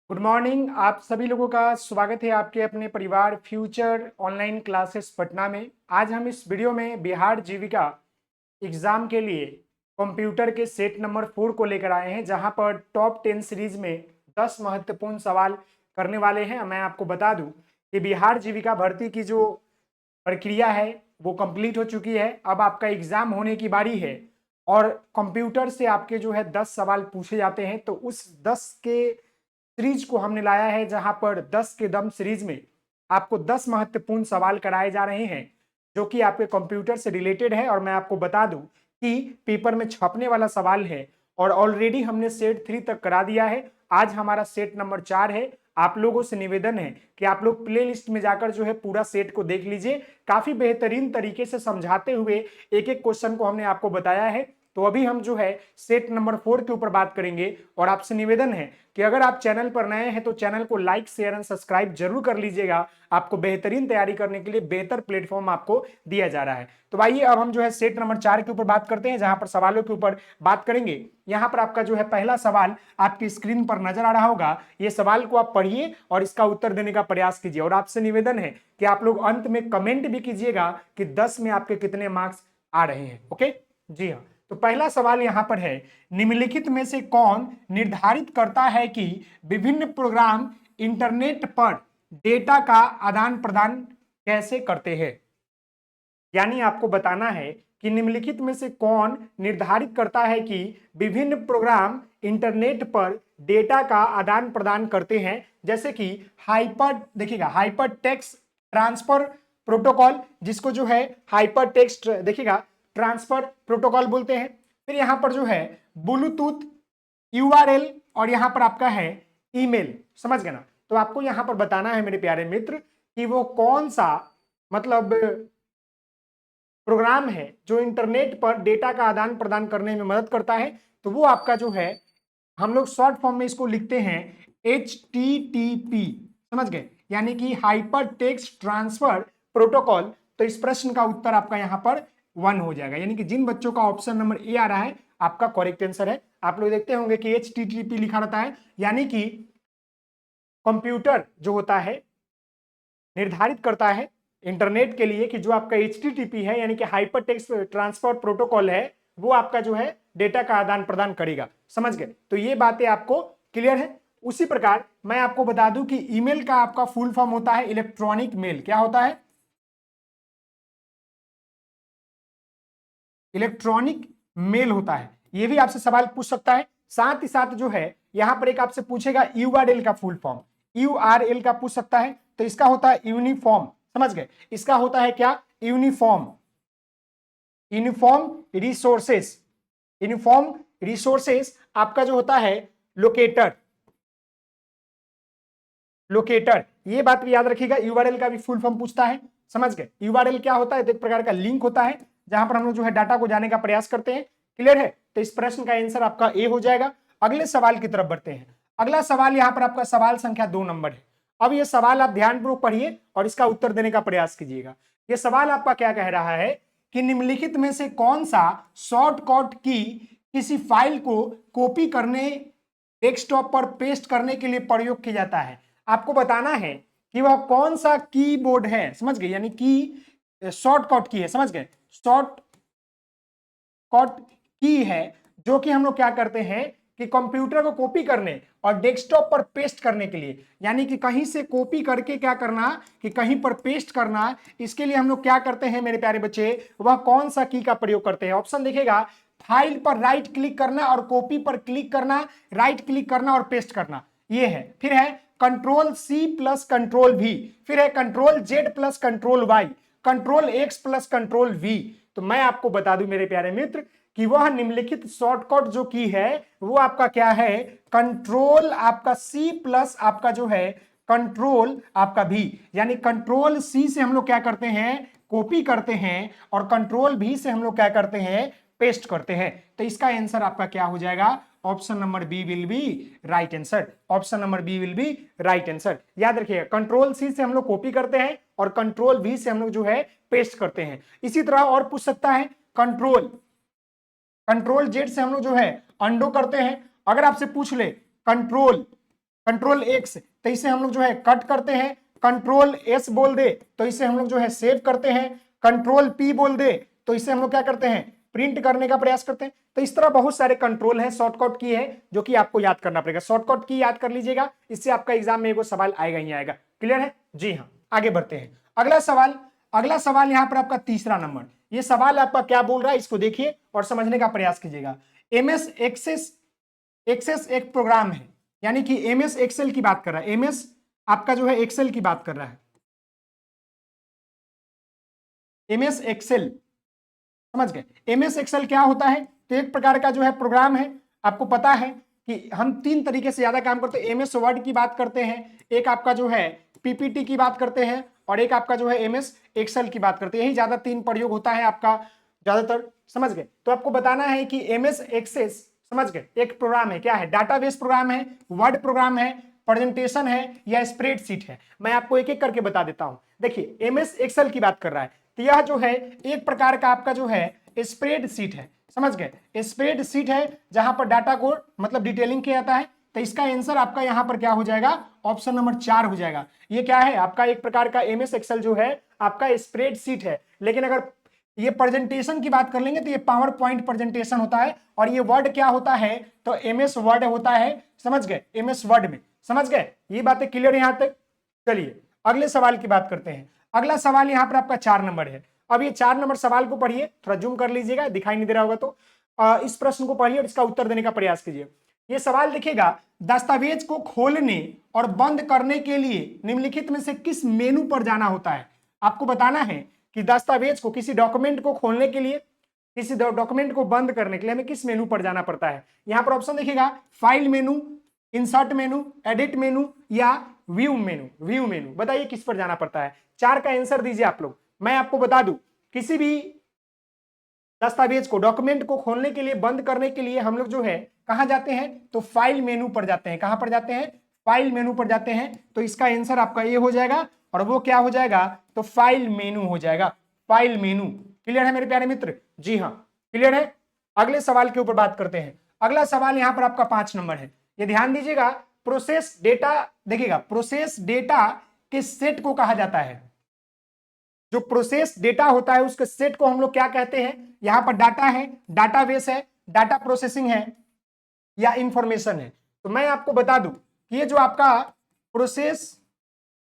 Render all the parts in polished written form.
Good morning. आप सभी लोगों का स्वागत है आपके अपने परिवार फ्यूचर ऑनलाइन क्लासेस पटना में। आज हम इस वीडियो में बिहार जीविका एग्जाम के लिए कंप्यूटर के सेट नंबर 4 को लेकर आए हैं, जहां पर टॉप 10 सीरीज में 10 महत्वपूर्ण सवाल करने वाले हैं। मैं आपको बता दूं कि बिहार जीविका भर्ती की जो प्रक्रिया है वो कंप्लीट हो चुकी है। अब आपका एग्जाम होने की बारी है और कंप्यूटर से आपके जो है 10 सवाल पूछे जाते हैं। तो उस 10 के सीरीज को हमने लाया है, जहां पर 10 के दम सीरीज में आपको 10 महत्वपूर्ण सवाल कराए जा रहे हैं जो कि आपके कंप्यूटर से रिलेटेड है। और मैं आपको बता दूं कि पेपर में छपने वाला सवाल है और ऑलरेडी हमने सेट 3 तक करा दिया है। आज हमारा सेट नंबर 4 है। आप लोगों से निवेदन है कि आप लोग प्ले लिस्ट में जाकर जो है पूरा सेट को देख लीजिए। काफी बेहतरीन तरीके से समझाते हुए एक एक क्वेश्चन को हमने आपको बताया है। तो अभी हम जो है सेट नंबर 4 के ऊपर बात करेंगे और आपसे निवेदन है कि अगर आप चैनल पर नए हैं तो चैनल को लाइक शेयर एंड सब्सक्राइब जरूर कर लीजिएगा। आपको बेहतरीन तैयारी करने के लिए बेहतर प्लेटफॉर्म आपको दिया जा रहा है। तो आइए अब हम जो है सेट नंबर 4 के ऊपर बात करते हैं, जहां पर सवालों के ऊपर बात करेंगे। यहां पर आपका जो है पहला सवाल आपकी स्क्रीन पर नजर आ रहा होगा। ये सवाल को आप पढ़िए और इसका उत्तर देने का प्रयास कीजिए। और आपसे निवेदन है कि आप लोग अंत में कमेंट भी कीजिएगा कि 10 में आपके कितने मार्क्स आ रहे हैं। ओके, जी हाँ। तो पहला सवाल यहां पर है, निम्नलिखित में से कौन निर्धारित करता है कि विभिन्न प्रोग्राम इंटरनेट पर डेटा का आदान प्रदान कैसे करते हैं। यानी आपको बताना है कि निम्नलिखित में से कौन निर्धारित करता है कि विभिन्न प्रोग्राम इंटरनेट पर डेटा का आदान प्रदान करते हैं। जैसे कि देखिएगा हाइपर टेक्स्ट ट्रांसफर प्रोटोकॉल, जिसको जो है हाइपर टेक्स्ट देखिएगा ट्रांसफर प्रोटोकॉल बोलते हैं। फिर यहां पर जो है ब्लूटूथ, यूआरएल और यहां पर आपका है ईमेल। समझ गए ना। तो आपको यहां पर बताना है मेरे प्यारे मित्र कि वो कौन सा मतलब प्रोग्राम है जो इंटरनेट पर डेटा का आदान प्रदान करने में मदद करता है। तो वो आपका जो है हम लोग शॉर्ट फॉर्म में इसको लिखते हैं HTTP। समझ गए, यानी कि हाइपर टेक्स्ट ट्रांसफर प्रोटोकॉल। तो इस प्रश्न का उत्तर आपका यहां पर 1 हो जाएगा। यानी कि जिन बच्चों का ऑप्शन नंबर ए आ रहा है आपका करेक्ट आंसर है। आप लोग देखते होंगे कि HTTP लिखा रहता है, यानी कि कंप्यूटर जो होता है निर्धारित करता है इंटरनेट के लिए कि जो आपका HTTP है यानी कि हाइपर टेक्स्ट ट्रांसफर प्रोटोकॉल है वो आपका जो है डेटा का आदान प्रदान करेगा। समझ गए। तो ये बातें आपको क्लियर है। उसी प्रकार मैं आपको बता दूं कि ईमेल का आपका फुल फॉर्म होता है इलेक्ट्रॉनिक मेल। क्या होता है? इलेक्ट्रॉनिक मेल होता है। ये भी आपसे सवाल पूछ सकता है। साथ ही साथ जो है यहां पर एक आपसे पूछेगा यूआरएल का फुल फॉर्म। यूआरएल का पूछ सकता है। तो इसका होता है यूनिफॉर्म। समझ गए। इसका होता है क्या? Uniform, uniform resources. Uniform resources आपका जो होता है लोकेटर। लोकेटर, ये बात भी याद रखिएगा। यूआरएल का भी फुल फॉर्म पूछता है। समझ गए। यूआरएल क्या होता है? एक प्रकार का लिंक होता है जहां पर हम लोग जो है डाटा को जाने का प्रयास करते हैं। क्लियर है। तो इस प्रश्न का आंसर आपका ए हो जाएगा। अगले सवाल की तरफ बढ़ते हैं। अगला सवाल यहां पर आपका सवाल संख्या 2 नंबर है। अब ये सवाल आप ध्यानपूर्वक पढ़िए और इसका उत्तर देने का प्रयास कीजिएगा। ये सवाल आपका क्या कह रहा है कि निम्नलिखित में से कौन सा शॉर्टकट की किसी फाइल को कॉपी करने डेस्कटॉप पर पेस्ट करने के लिए प्रयोग किया जाता है। आपको बताना है कि वह कौन सा कीबोर्ड है। समझ गए, यानी की शॉर्टकट की है। समझ गए, शॉर्टकट की है जो कि हम लोग क्या करते हैं कि कंप्यूटर को कॉपी करने और डेस्कटॉप पर पेस्ट करने के लिए, यानी कि कहीं से कॉपी करके क्या करना कि कहीं पर पेस्ट करना, इसके लिए हम लोग क्या करते हैं मेरे प्यारे बच्चे, वह कौन सा की का प्रयोग करते हैं। ऑप्शन देखिएगा, फाइल पर राइट क्लिक करना और कॉपी पर क्लिक करना, राइट क्लिक करना और पेस्ट करना, ये है। फिर है control C plus control V, फिर है control Z plus control Y, control X plus control V. तो मैं आपको बता दूं मेरे प्यारे मित्र कि वह निम्नलिखित शॉर्टकट जो की है वो आपका क्या है, कंट्रोल आपका सी प्लस आपका जो है कंट्रोल आपका भी, यानी कंट्रोल सी से हम लोग क्या करते हैं, कॉपी करते हैं और कंट्रोल भी से हम लोग क्या करते हैं, पेस्ट करते हैं। तो इसका आंसर आपका क्या हो जाएगा, option number B will be right answer. Option number B will be right answer. याद रखिएगा, कंट्रोल सी से हम लोग कॉपी करते हैं और कंट्रोल वी से हम लोग जो है पेस्ट करते हैं। इसी तरह और पूछ सकता है कंट्रोल जेड से हम लोग जो है अंडो करते हैं। अगर आपसे पूछ ले कंट्रोल कंट्रोल एक्स, तो इसे हम लोग जो है कट करते हैं, कंट्रोल एस बोल दे तो इसे हम लोग जो है सेव करते हैं, कंट्रोल पी बोल दे तो इसे हम लोग क्या करते हैं, प्रिंट करने का प्रयास करते हैं। तो इस तरह बहुत सारे कंट्रोल है, शॉर्टकट की है जो कि आपको याद करना पड़ेगा। शॉर्टकट की याद कर लीजिएगा, इससे आपका एग्जाम में एगो सवाल आएगा ही आएगा। क्लियर है? जी हाँ, आगे बढ़ते हैं। अगला सवाल, अगला सवाल यहाँ पर आपका तीसरा नंबर। ये सवाल आपका क्या बोल रहा है इसको देखिए और समझने का प्रयास कीजिएगा। एमएस एक्सेस, एक्सेस एक प्रोग्राम है, यानी कि एमएस एक्सेल की बात कर रहा है। एमएस आपका जो है एक्सेल की बात कर रहा है। एमएस एक्सेल, समझ गए? एमएस एक्सेल क्या होता है? तो एक प्रकार का जो है प्रोग्राम है। आपको पता है कि हम तीन तरीके से ज्यादा काम करते हैं। एमएस वर्ड की बात करते हैं, एक आपका जो है पीपीटी की बात करते हैं, और एक आपका जो है एमएस एक्सेल की बात करते हैं। यही ज्यादा तीन प्रयोग होता है आपका ज्यादातर, समझ गए? तो आपको बताना है कि एमएस एक्सेस, समझ गए, एक प्रोग्राम है। क्या है? डाटाबेस प्रोग्राम है, वर्ड प्रोग्राम है, प्रेजेंटेशन है, या स्प्रेडशीट है। मैं आपको एक एक करके बता देता हूं। देखिए एमएस एक्सेल की बात कर रहा है, तो यह जो है एक प्रकार का आपका जो है स्प्रेड शीट है, समझ गए? स्प्रेड शीट है जहां पर डाटा को मतलब डिटेलिंग किया जाता है। तो इसका आंसर आपका यहां पर क्या हो जाएगा? ऑप्शन नंबर 4 हो जाएगा। ये क्या है? आपका एक प्रकार का एमएस एक्सेल जो है आपका स्प्रेड शीट है। लेकिन अगर ये प्रेजेंटेशन की बात कर लेंगे तो ये पावर पॉइंट प्रेजेंटेशन होता है, और ये वर्ड क्या होता है? तो एमएस वर्ड होता है, समझ गए? एमएस वर्ड में, समझ गए? ये बातें क्लियर यहां तक? चलिए अगले सवाल की बात करते हैं। अगला सवाल यहां पर आपका 4 नंबर है। अब ये 4 नंबर सवाल को पढ़िए, थोड़ा जूम कर लीजिएगा, दिखाई नहीं दे रहा होगा तो इस प्रश्न को पढ़िए और इसका उत्तर देने का प्रयास कीजिए। ये सवाल देखिएगा, दस्तावेज को खोलने और बंद करने के लिए निम्नलिखित में से किस मेनू पर जाना होता है? आपको बताना है कि दस्तावेज को, किसी डॉक्यूमेंट को खोलने के लिए, किसी डॉक्यूमेंट को बंद करने के लिए हमें किस मेनू पर जाना पड़ता है? यहां पर ऑप्शन देखिएगा, फाइल मेनू, इंसर्ट मेनू, एडिट मेनू, या व्यू मेनू। व्यू मेनू, बताइए किस पर जाना पड़ता है? 4 का आंसर दीजिए आप लोग। मैं आपको बता दूं, किसी भी दस्तावेज को, डॉक्यूमेंट को खोलने के लिए, बंद करने के लिए हम लोग जो है कहां जाते हैं? तो फाइल मेनू पर जाते हैं। कहां पर जाते हैं? फाइल मेनू पर जाते हैं। तो इसका आंसर आपका ये हो जाएगा, और वो क्या हो जाएगा? तो फाइल मेनू हो जाएगा, फाइल मेनू। क्लियर है मेरे प्यारे मित्र? जी हाँ, क्लियर है। अगले सवाल के ऊपर बात करते हैं। अगला सवाल यहां पर आपका 5 नंबर है। ये ध्यान दीजिएगा, प्रोसेस डेटा, देखिएगा प्रोसेस डेटा के सेट को कहा जाता है। जो प्रोसेस डेटा होता है उसके सेट को हम लोग क्या कहते हैं? यहां पर डाटा है, डाटाबेस है, डाटा प्रोसेसिंग है, या इंफॉर्मेशन है। तो मैं आपको बता दूं कि ये जो आपका प्रोसेस,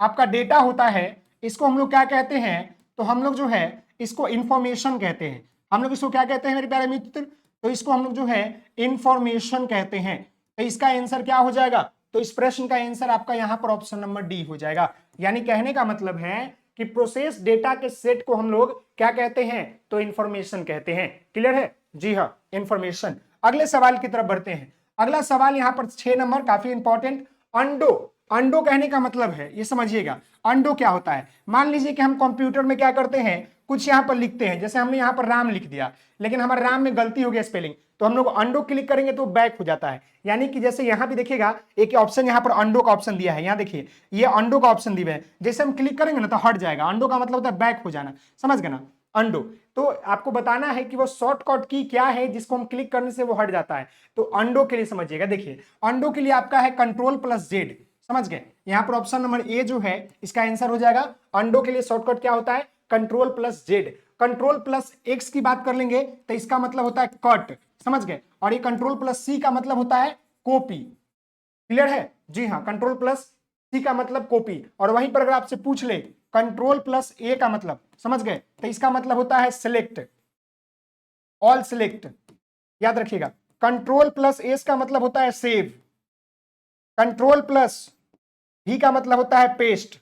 आपका डेटा होता है, इसको हम लोग क्या कहते हैं? तो हम लोग जो है इसको इंफॉर्मेशन कहते हैं। हम लोग इसको क्या कहते हैं मेरे प्यारे मित्र? तो इसको हम लोग जो है इंफॉर्मेशन कहते हैं। तो इसका आंसर क्या हो जाएगा? तो इस प्रश्न का आंसर आपका यहां पर ऑप्शन नंबर डी हो जाएगा। यानी कहने का मतलब है कि प्रोसेस डेटा के सेट को हम लोग क्या कहते हैं? तो इंफॉर्मेशन कहते हैं। क्लियर है? जी हाँ, इंफॉर्मेशन। अगले सवाल की तरफ बढ़ते हैं। अगला सवाल यहां पर 6 नंबर, काफी इंपॉर्टेंट। अंडो, अंडो कहने का मतलब है, ये समझिएगा, अंडो क्या होता है? मान लीजिए कि हम कंप्यूटर में क्या करते हैं, कुछ यहां पर लिखते हैं, जैसे हमने यहां पर राम लिख दिया, लेकिन हमारे राम में गलती हो गया स्पेलिंग, तो हम लोग अंडो क्लिक करेंगे तो बैक हो जाता है। यानी कि जैसे यहां भी देखिएगा एक ऑप्शन, यहां पर अंडो का ऑप्शन दिया है, यहां देखिए ये अंडो का ऑप्शन दिया है, जैसे हम क्लिक करेंगे ना तो हट जाएगा। अंडो का मतलब होता है बैक हो जाना, समझ गए ना? अंडो। तो आपको बताना है कि वो शॉर्टकट की क्या है जिसको हम क्लिक करने से वो हट जाता है। तो अंडो के लिए समझिएगा, देखिए अंडो के लिए आपका है कंट्रोल प्लस जेड, समझ गए? यहां पर ऑप्शन नंबर ए जो है इसका आंसर हो जाएगा। अंडो के लिए शॉर्टकट क्या होता है? Control plus Z. Control plus x की बात कर लेंगे तो इसका मतलब होता है कट, समझ गए? और ये कंट्रोल प्लस सी का मतलब होता है कॉपी। क्लियर है? जी हाँ, कंट्रोल प्लस सी का मतलब कॉपी। और वहीं पर अगर आपसे पूछ ले कंट्रोल प्लस ए का मतलब, समझ गए? तो इसका मतलब होता है सिलेक्ट, ऑल सिलेक्ट। याद रखिएगा, कंट्रोल प्लस एस का मतलब होता है सेव, कंट्रोल प्लस भी का मतलब होता है पेस्ट।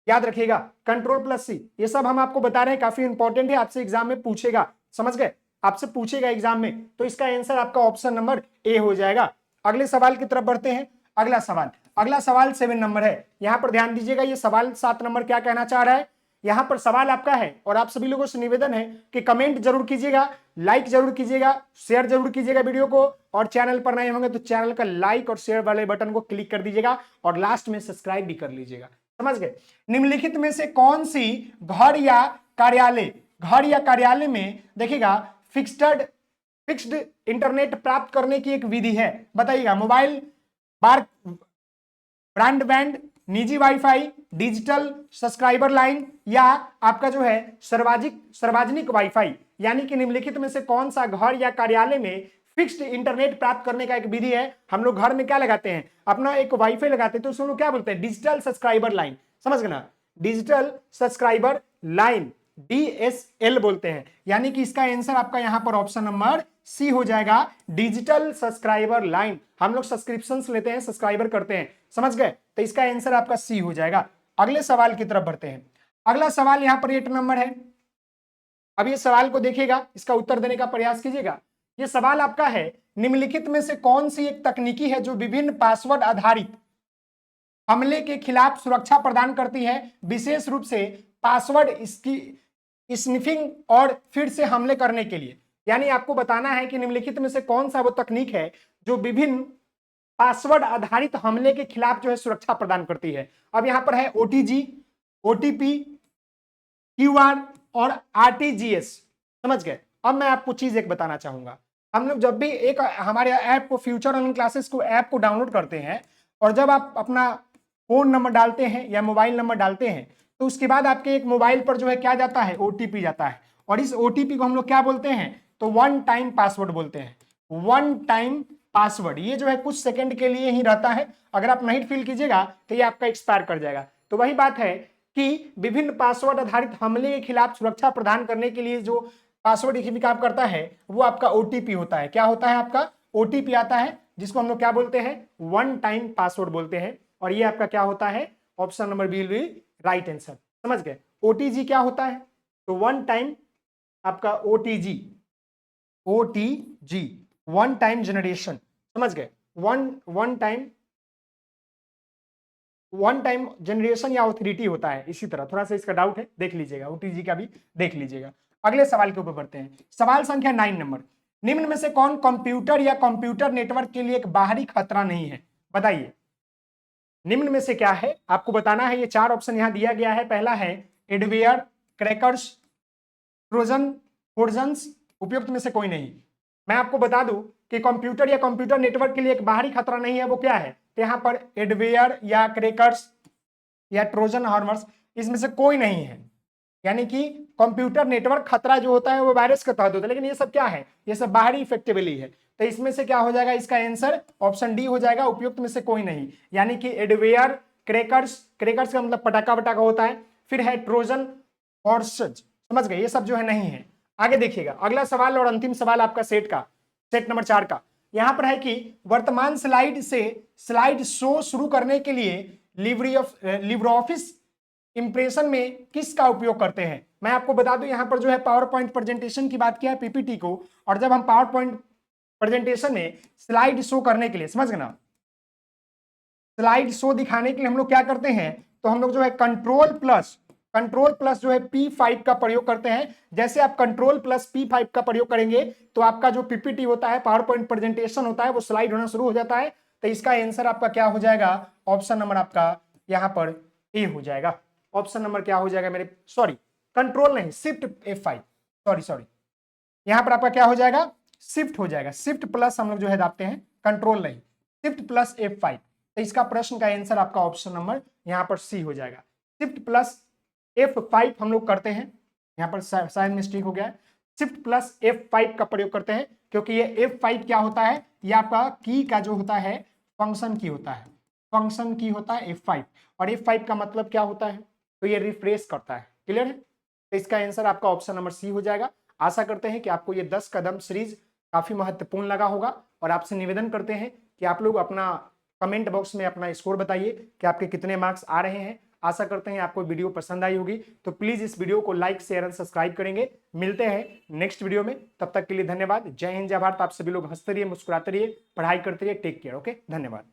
याद रखिएगा, कंट्रोल प्लस सी, ये सब हम आपको बता रहे हैं, काफी इंपॉर्टेंट है, आपसे एग्जाम में पूछेगा, समझ गए? आपसे पूछेगा एग्जाम में, तो इसका आंसर आपका ऑप्शन नंबर ए हो जाएगा। अगले सवाल की तरफ बढ़ते हैं। अगला सवाल, अगला सवाल 7 नंबर है। यहां पर ध्यान दीजिएगा, ये सवाल 7 नंबर क्या कहना चाह रहा है? यहां पर सवाल आपका है, और आप सभी लोगों से निवेदन है कि कमेंट जरूर कीजिएगा, लाइक जरूर कीजिएगा, शेयर जरूर कीजिएगा वीडियो को, और चैनल पर नए होंगे तो चैनल का लाइक और शेयर वाले बटन को क्लिक कर दीजिएगा, और लास्ट में सब्सक्राइब भी कर लीजिएगा, समझ गए? निम्नलिखित में से कौन सी घर या कार्यालय, घर या कार्यालय में देखिएगा फिक्स्ड इंटरनेट प्राप्त करने की एक विधि है? बताइएगा। मोबाइल बार ब्रॉडबैंड, निजी वाईफाई, डिजिटल सब्सक्राइबर लाइन, या आपका जो है सार्वजनिक वाईफाई, यानी कि निम्नलिखित में से कौन सा घर या कार्यालय में फिक्स्ड इंटरनेट प्राप्त करने का एक विधि है। हम लोग घर में क्या लगाते हैं, अपना एक वाईफाई लगाते हैं, तो उसको हम लोग क्या बोलते हैं, डिजिटल सब्सक्राइबर लाइन, समझ गए ना, डिजिटल सब्सक्राइबर लाइन, DSL बोलते हैं। यानी कि इसका आंसर आपका यहां पर ऑप्शन नंबर सी हो जाएगा, डिजिटल सब्सक्राइबर लाइन। हम लोग सब्सक्रिप्शन लेते हैं, सब्सक्राइबर करते हैं, समझ गए, तो इसका आंसर आपका सी हो जाएगा। अगले सवाल की तरफ बढ़ते हैं। अगला सवाल यहां पर 8 नंबर है। अब ये सवाल को देखिएगा, इसका उत्तर देने का प्रयास कीजिएगा। ये सवाल आपका है, निम्नलिखित में से कौन सी एक तकनीकी है जो विभिन्न पासवर्ड आधारित हमले के खिलाफ सुरक्षा प्रदान करती है, विशेष रूप से पासवर्ड इसकी स्निफिंग और फिर से हमले करने के लिए। यानी आपको बताना है कि निम्नलिखित में से कौन सा वो तकनीक है जो विभिन्न पासवर्ड आधारित हमले के खिलाफ जो है सुरक्षा प्रदान करती है। अब यहां पर है OTG, OTP, QR और RTGS, समझ गए। अब मैं आपको चीज एक बताना चाहूंगा, हम लोग जब भी एक हमारे ऐप को फ्यूचर ऑनलाइन क्लासेस को ऐप को डाउनलोड करते हैं, और जब आप अपना फोन नंबर डालते हैं या मोबाइल नंबर डालते हैं, तो उसके बाद आपके एक मोबाइल पर जो है क्या जाता है, OTP जाता है, और इस OTP को हम लोग क्या बोलते हैं, तो वन टाइम पासवर्ड बोलते हैं। वन टाइम पासवर्ड ये जो है कुछ सेकंड के लिए ही रहता है, अगर आप नहीं फिल कीजिएगा तो ये आपका एक्सपायर कर जाएगा। तो वही बात है कि विभिन्न पासवर्ड आधारित हमले के खिलाफ सुरक्षा प्रदान करने के लिए जो पासवर्ड काम करता है वो आपका OTP होता है। क्या होता है, आपका OTP आता है, जिसको हम लोग क्या बोलते हैं, वन टाइम पासवर्ड बोलते हैं। और ये आपका क्या होता है, option number B will be right answer, समझ गए। OTG क्या होता है, तो वन टाइम आपका OTG वन टाइम जनरेशन, समझ गए, वन टाइम जनरेशन या ऑथोरिटी होता है। इसी तरह थोड़ा सा इसका डाउट है, देख लीजिएगा, OTG का भी देख लीजिएगा। अगले सवाल के ऊपर बढ़ते हैं। सवाल संख्या 9 नंबर, निम्न में से कौन कंप्यूटर या कंप्यूटर नेटवर्क के लिए एक बाहरी खतरा नहीं है, बताइए। निम्न में से क्या है, आपको बताना है। ये 4 ऑप्शन यहां दिया गया है। पहला है एडवेयर, क्रैकर्स, ट्रोजन, फोर्जन्स, उपयुक्त में से कोई नहीं। मैं आपको बता दूं कि कंप्यूटर या कंप्यूटर नेटवर्क के लिए एक बाहरी खतरा नहीं है, वो क्या है, तो यहां पर एडवेयर या क्रैकर्स या ट्रोजन हॉर्मर्स, इसमें से कोई नहीं है। यानी कि कंप्यूटर नेटवर्क खतरा जो होता है वो वायरस के तहत होता है, लेकिन ये सब क्या है, ये सब बाहरी इफेक्टिवली है। तो इसमें से क्या हो जाएगा, इसका आंसर ऑप्शन डी हो जाएगा, उपयुक्त में से कोई नहीं। यानी कि एडवेयर, क्रैकर्स का मतलब पटाखा वटाखा होता है, फिर है ट्रोजन हॉर्सेज, समझ गए, ये सब जो है नहीं है। आगे देखिएगा, अगला सवाल और अंतिम सवाल आपका सेट नंबर 4 का। यहां पर है कि वर्तमान स्लाइड से स्लाइड शो शुरू करने के लिए लिब्रे ऑफिस इंप्रेशन में किसका उपयोग करते हैं। मैं आपको बता दूं, यहां पर जो है पावर पॉइंट प्रेजेंटेशन की बात किया है, PPT को, और जब हम पावर पॉइंट प्रेजेंटेशन में स्लाइड शो करने के लिए, समझ गए ना, स्लाइड शो दिखाने के लिए हम लोग क्या करते हैं, तो हम लोग जो है कंट्रोल प्लस जो है P5 का प्रयोग करते हैं। जैसे आप कंट्रोल प्लस P5 का प्रयोग करेंगे तो आपका जो PPT होता है, पावर पॉइंट प्रेजेंटेशन होता है, वो स्लाइड होना शुरू हो जाता है। तो इसका आंसर आपका क्या हो जाएगा, ऑप्शन नंबर आपका यहां पर ए हो जाएगा। ऑप्शन नंबर क्या हो जाएगा मेरे, सॉरी कंट्रोल नहीं, शिफ्ट F5, सॉरी यहां पर आपका क्या हो जाएगा, शिफ्ट हो जाएगा, शिफ्ट प्लस हम लोग जो है दाबते हैं, कंट्रोल नहीं, शिफ्ट प्लस F5। तो इसका प्रश्न का आंसर आपका ऑप्शन नंबर यहां पर सी हो जाएगा। शिफ्ट प्लस F5 हम लोग करते हैं, यहां पर शायद मिस्टेक हो गया है, शिफ्ट प्लस F5 का प्रयोग करते हैं, क्योंकि ये F5 क्या होता है, ये आपका की का जो होता है फंक्शन की होता है, फंक्शन की होता है F5, और F5 का मतलब क्या होता है, तो ये रिफ्रेश करता है। क्लियर है, तो इसका आंसर आपका ऑप्शन नंबर सी हो जाएगा। आशा करते हैं कि आपको ये 10 कदम सीरीज काफी महत्वपूर्ण लगा होगा, और आपसे निवेदन करते हैं कि आप लोग अपना कमेंट बॉक्स में अपना स्कोर बताइए कि आपके कितने मार्क्स आ रहे हैं। आशा करते हैं आपको वीडियो पसंद आई होगी, तो प्लीज इस वीडियो को लाइक, शेयर और सब्सक्राइब करेंगे। मिलते हैं नेक्स्ट वीडियो में, तब तक के लिए धन्यवाद। जय हिंद, जय भारत। आप सभी लोग हंसते रहिए, मुस्कुराते रहिए, पढ़ाई करते रहिए। टेक केयर, ओके, धन्यवाद।